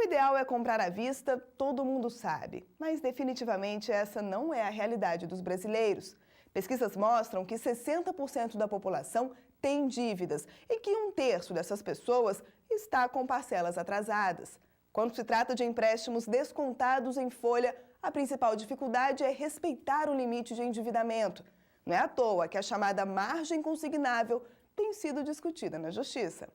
ideal é comprar à vista, todo mundo sabe, mas definitivamente essa não é a realidade dos brasileiros. Pesquisas mostram que 60% da população tem dívidas e que 1/3 dessas pessoas está com parcelas atrasadas. Quando se trata de empréstimos descontados em folha, a principal dificuldade é respeitar o limite de endividamento. Não é à toa que a chamada margem consignável tem sido discutida na Justiça.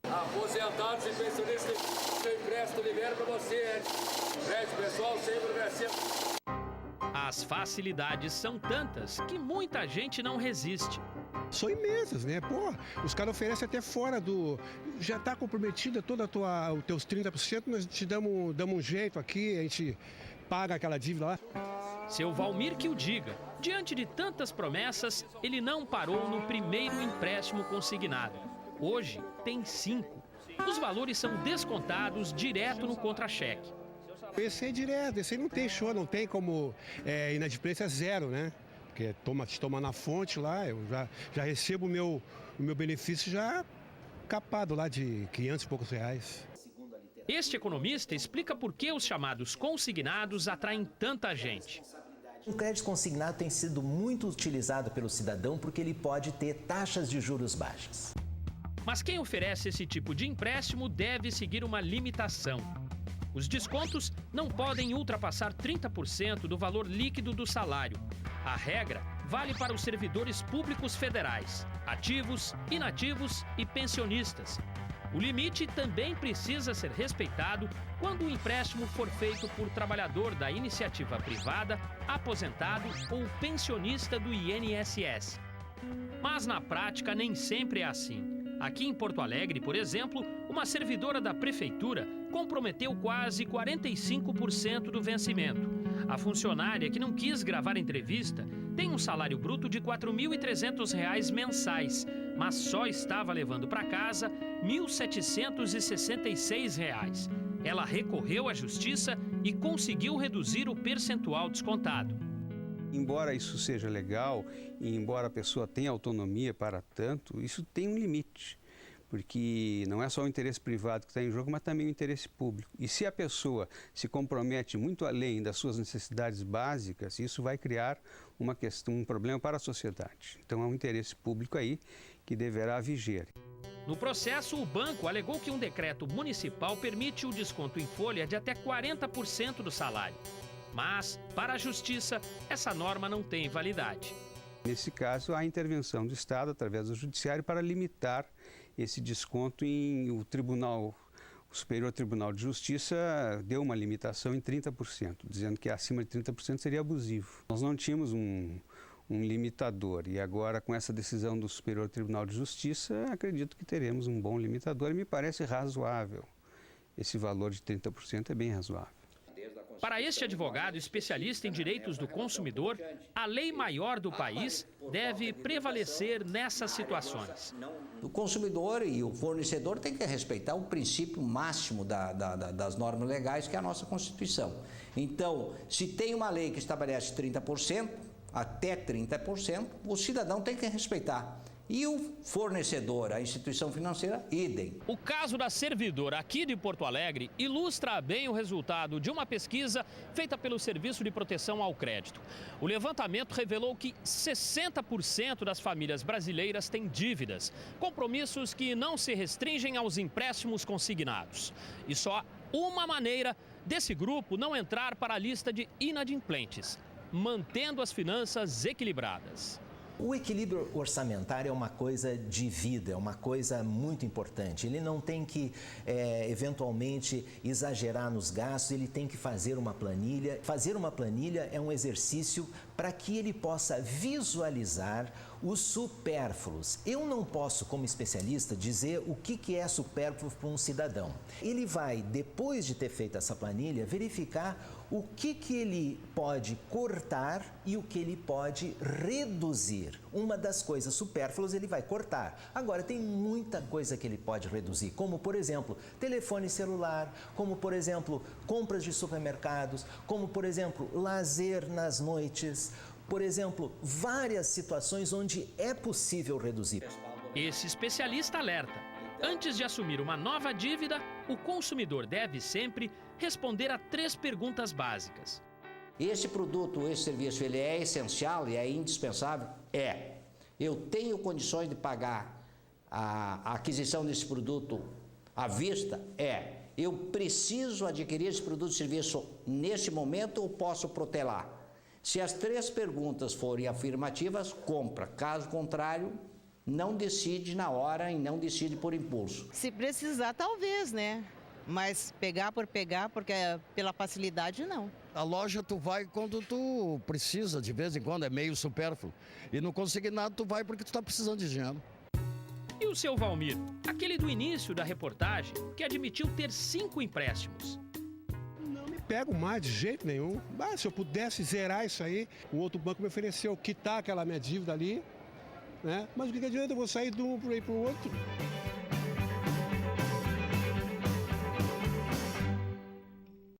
Aposentados e pensionistas, seu empréstimo libera para você. Empréstimo pessoal sempre vai ser. As facilidades são tantas que muita gente não resiste. São imensas, né? Pô, os caras oferecem até fora do... Já está comprometida toda os teus 30%, nós te damos um jeito aqui, a gente paga aquela dívida lá. Seu Valmir que o diga. Diante de tantas promessas, ele não parou no primeiro empréstimo consignado. Hoje tem 5. Os valores são descontados direto no contra-cheque. Esse é direto, esse aí não tem show, não tem como inadimplência zero, né? Porque toma na fonte lá, eu já recebo o meu benefício já capado lá de 500 e poucos reais. Este economista explica por que os chamados consignados atraem tanta gente. O crédito consignado tem sido muito utilizado pelo cidadão porque ele pode ter taxas de juros baixas. Mas quem oferece esse tipo de empréstimo deve seguir uma limitação. Os descontos não podem ultrapassar 30% do valor líquido do salário. A regra vale para os servidores públicos federais, ativos, inativos e pensionistas. O limite também precisa ser respeitado quando o empréstimo for feito por trabalhador da iniciativa privada, aposentado ou pensionista do INSS. Mas na prática nem sempre é assim. Aqui em Porto Alegre, por exemplo, uma servidora da prefeitura comprometeu quase 45% do vencimento. A funcionária que não quis gravar entrevista tem um salário bruto de R$ 4.300 mensais, mas só estava levando para casa R$ 1.766. Ela recorreu à justiça e conseguiu reduzir o percentual descontado. Embora isso seja legal e embora a pessoa tenha autonomia para tanto, isso tem um limite, porque não é só o interesse privado que está em jogo, mas também o interesse público. E se a pessoa se compromete muito além das suas necessidades básicas, isso vai criar um problema para a sociedade. Então é um interesse público aí que deverá vigiar. No processo, o banco alegou que um decreto municipal permite o desconto em folha de até 40% do salário. Mas, para a Justiça, essa norma não tem validade. Nesse caso, há intervenção do Estado, através do Judiciário, para limitar esse desconto o Superior Tribunal de Justiça deu uma limitação em 30%, dizendo que acima de 30% seria abusivo. Nós não tínhamos um limitador e agora, com essa decisão do Superior Tribunal de Justiça, acredito que teremos um bom limitador e me parece razoável. Esse valor de 30% é bem razoável. Para este advogado especialista em direitos do consumidor, a lei maior do país deve prevalecer nessas situações. O consumidor e o fornecedor têm que respeitar o princípio máximo das normas legais, que é a nossa Constituição. Então, se tem uma lei que estabelece 30%, até 30%, o cidadão tem que respeitar. E o fornecedor, a instituição financeira, idem. O caso da servidora aqui de Porto Alegre ilustra bem o resultado de uma pesquisa feita pelo Serviço de Proteção ao Crédito. O levantamento revelou que 60% das famílias brasileiras têm dívidas, compromissos que não se restringem aos empréstimos consignados. E só há uma maneira desse grupo não entrar para a lista de inadimplentes: mantendo as finanças equilibradas. O equilíbrio orçamentário é uma coisa de vida, é uma coisa muito importante. Ele não tem que, eventualmente, exagerar nos gastos, ele tem que fazer uma planilha. Fazer uma planilha é um exercício para que ele possa visualizar os supérfluos. Eu não posso, como especialista, dizer o que é supérfluo para um cidadão. Ele vai, depois de ter feito essa planilha, verificar o que ele pode cortar e o que ele pode reduzir. Uma das coisas supérfluas ele vai cortar. Agora, tem muita coisa que ele pode reduzir, como, por exemplo, telefone celular, como, por exemplo, compras de supermercados, como, por exemplo, lazer nas noites, por exemplo, várias situações onde é possível reduzir. Esse especialista alerta: Antes de assumir uma nova dívida, o consumidor deve sempre responder a 3 perguntas básicas. Esse produto, esse serviço, ele é essencial e é indispensável? É. Eu tenho condições de pagar a aquisição desse produto à vista? É. Eu preciso adquirir esse produto e serviço neste momento ou posso protelar? Se as 3 perguntas forem afirmativas, compra. Caso contrário, não decide na hora e não decide por impulso. Se precisar, talvez, né? Mas pegar por pegar, porque pela facilidade, não. A loja tu vai quando tu precisa, de vez em quando, é meio supérfluo. E não conseguir nada, tu vai porque tu tá precisando de dinheiro. E o seu Valmir, aquele do início da reportagem, que admitiu ter 5 empréstimos. Não me pego mais de jeito nenhum. Se eu pudesse zerar isso aí, o outro banco me ofereceu quitar aquela minha dívida ali, né? Mas o que adianta eu vou sair de um para ir para o outro?